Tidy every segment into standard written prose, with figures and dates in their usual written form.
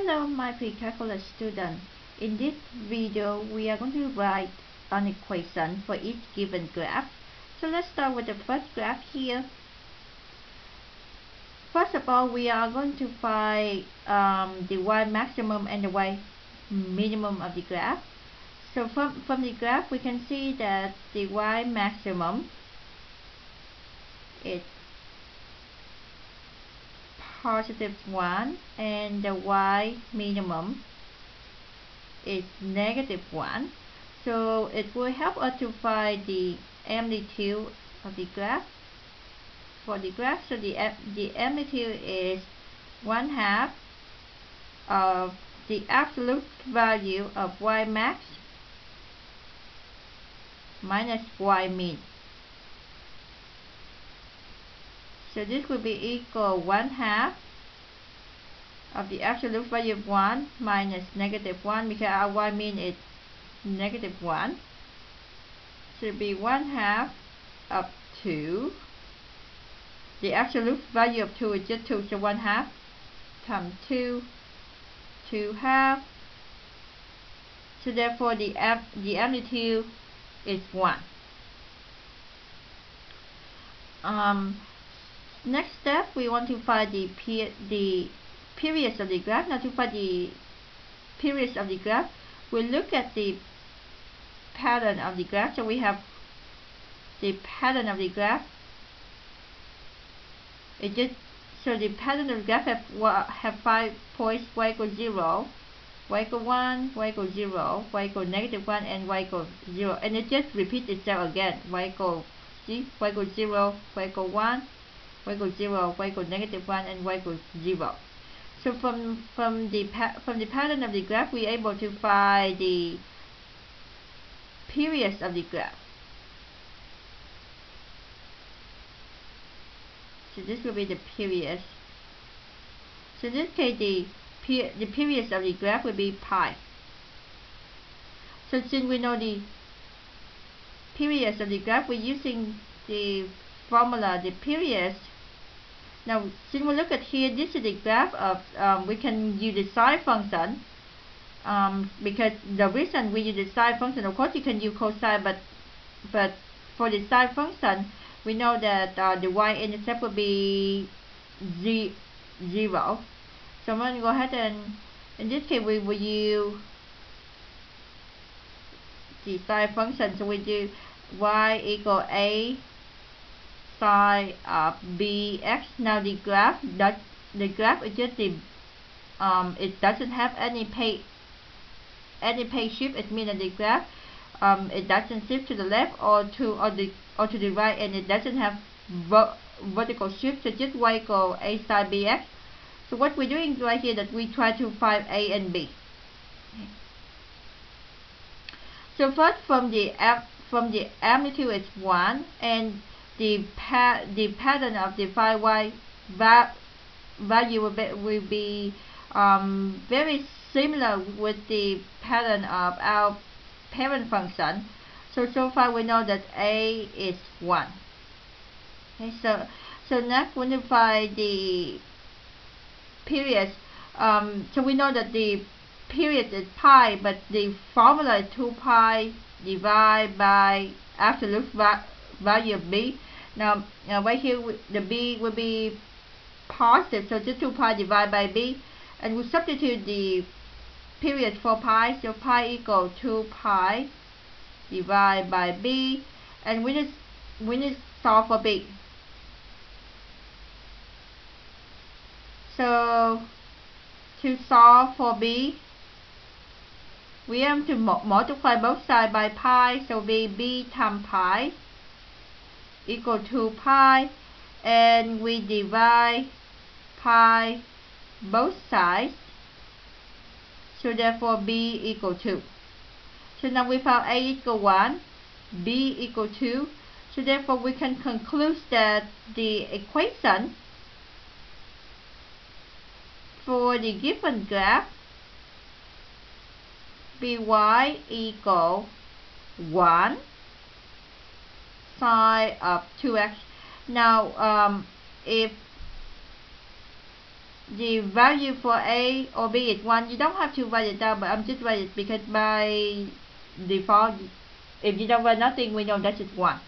Hello my pre-calculus student. In this video we are going to write an equation for each given graph. So let's start with the first graph here. First of all, we are going to find the y maximum and the y minimum of the graph. So from the graph we can see that the y maximum is positive 1 and the y minimum is negative 1. So it will help us to find the amplitude of the graph. For the graph, so the amplitude is 1/2 of the absolute value of y max minus y min. So this will be equal 1/2 of the absolute value of 1 minus negative 1, because our y min is negative 1. So it will be 1/2 of 2. The absolute value of 2 is just 2, so 1/2 times 2, 2/2. So therefore the amplitude is 1. Next step, we want to find the periods of the graph. Now to find the periods of the graph, we look at the pattern of the graph. So we have the pattern of the graph. So the pattern of the graph have 5 points: y equals 0, y equals 1, y equals 0, y equals negative 1, and y equals 0. And it just repeats itself again. Y equals 0, y equals 1, y equals 0, y equals negative 1, and y equals 0. So from the pattern of the graph, we are able to find the periods of the graph. So this will be the periods. So in this case, the periods of the graph will be pi. So since we know the periods of the graph, we're using the formula, the periods. Now, since we look at here, this is the graph of, we can use the sine function, because the reason we use the sine function, of course you can use cosine, but for the sine function, we know that the y-intercept will be 0. So I'm going to go ahead and, in this case, we will use the sine function. So we do y equal a sine of bx. Now the graph is just the it doesn't have any phase shift. It means that the graph it doesn't shift to the left or to the right, and it doesn't have vertical shift. So just y equal a sine bx. So what we're doing right here, that we try to find a and b. Okay. So first, from the amplitude is 1, and the pattern of the phi y value will be very similar with the pattern of our parent function. So far we know that a is 1. Okay, so next we need to find the periods. So we know that the period is pi, but the formula is 2 pi divided by absolute value of b. Now right here the b will be positive, so just 2 pi divided by b, and we substitute the period for pi. So pi equals 2 pi divided by b, and we need to solve for b. So to solve for b, we have to multiply both sides by pi, so b times pi equal 2 pi, and we divide pi both sides, so therefore b equal 2. So now we found a equal 1, b equal 2, so therefore we can conclude that the equation for the given graph by equal 1 sine of 2x. Now if the value for A or B is 1, you don't have to write it down, but I'm just writing it because by default, if you don't write nothing, we know that is 1.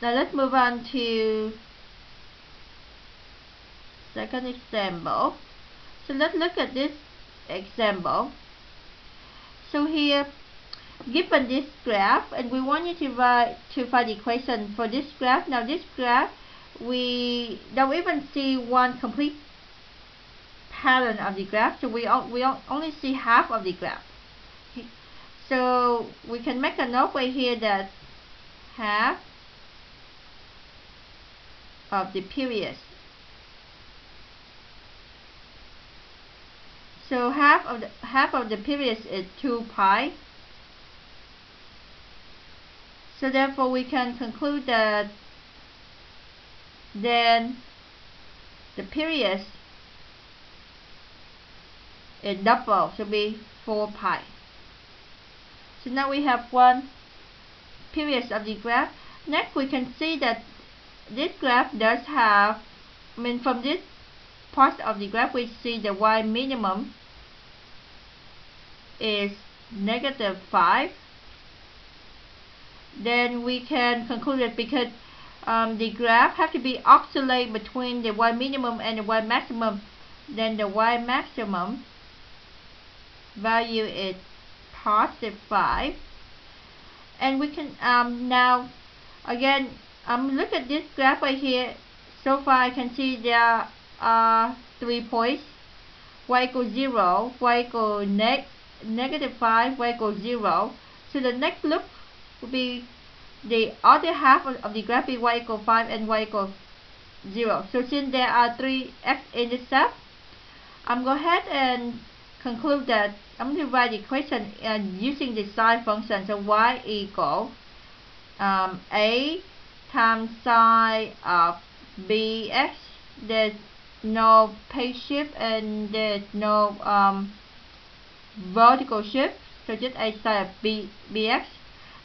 Now let's move on to second example. So let's look at this example. So here, given this graph, and we want you to find the equation for this graph. Now this graph, we don't even see one complete pattern of the graph, so we only see half of the graph. Okay. So we can make a note right here that half of the periods. So half of the periods is 2 pi. So therefore we can conclude that then the periods is double, so be 4 pi. So now we have one period of the graph. Next we can see that this graph does have, from this part of the graph we see the y minimum is -5. Then we can conclude that because the graph have to be oscillate between the y minimum and the y maximum, then the y maximum value is +5. And we can now again look at this graph right here. So far I can see there are 3 points: y equals 0, y equals -5, y equals 0. So the next look will be the other half of the graph, be y equals 5 and y equals 0. So since there are 3 x-intercepts, I'm going to go ahead and conclude that I'm going to write the equation using the sine function. So y equals a times sine of bx. There's no phase shift and there's no vertical shift, so just a sine of bx.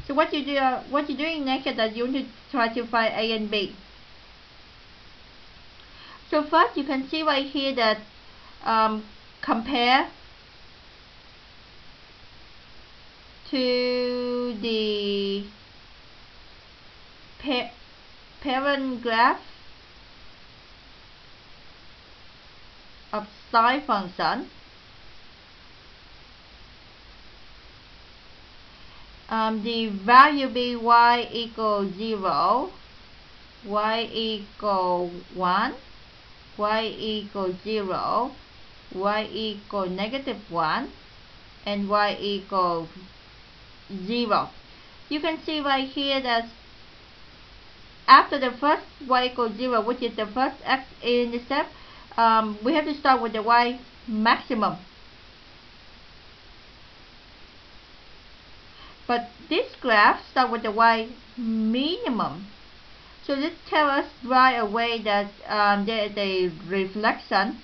So what you're doing next is that you need to try to find a and b. So first you can see right here that compare to the parent graph of sine function. The value be y equals 0, y equals 1, y equals 0, y equals -1, and y equals 0. You can see right here that after the first y equals 0, which is the first x-intercept, we have to start with the y maximum. But this graph starts with the y minimum. So this tells us right away that there is a reflection.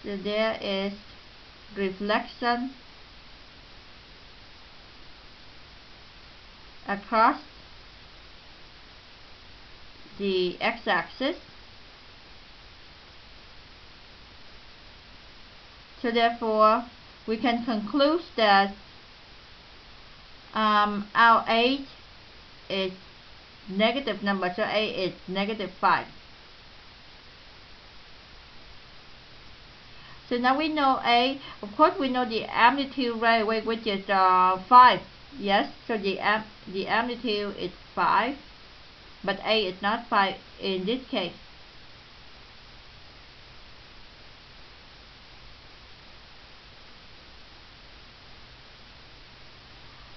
So there is reflection across the x-axis. So therefore we can conclude that our A is negative number, so A is -5. So now we know A. Of course we know the amplitude right away, which is 5. Yes, so the amplitude is 5, but A is not 5 in this case.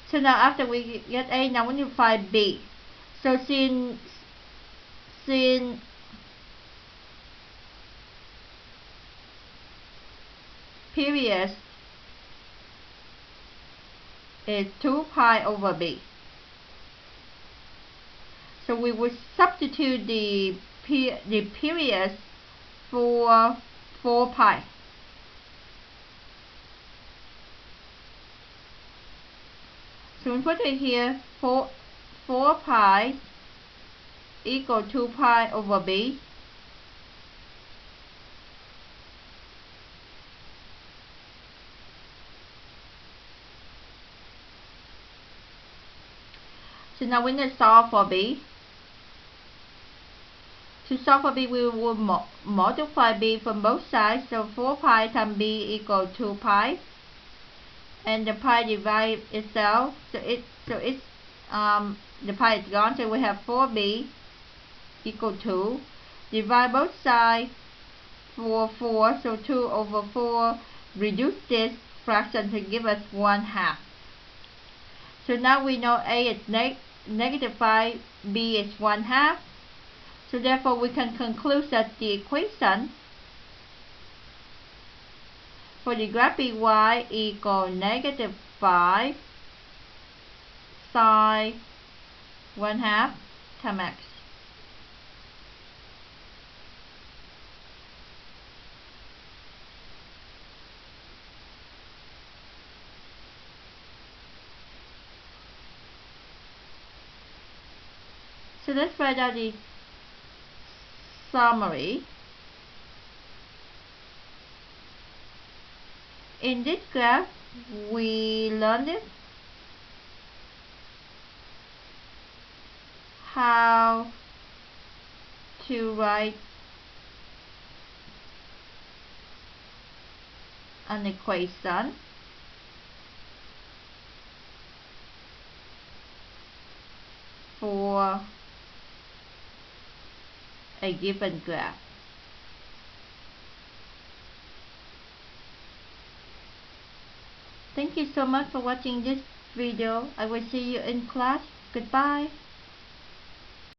So now after we get A, now we need to find B. So since period is 2 pi over B, so we will substitute the period for 4 pi. So we put it here, 4 pi equal 2 pi over b. So now we need to solve for b. To solve for b, we will multiply b from both sides. So 4 pi times b equal 2 pi. And the pi divide itself. The pi is gone. So we have 4b equal 2. Divide both sides for 4. So 2 over 4. Reduce this fraction to give us 1/2. So now we know a is negative 5, b is 1/2. So therefore we can conclude that the equation for the graph by equal negative 5 sine 1/2 times x. So let's write out the summary. In this graph, we learned how to write an equation for a given graph. Thank you so much for watching this video. I will see you in class. Goodbye.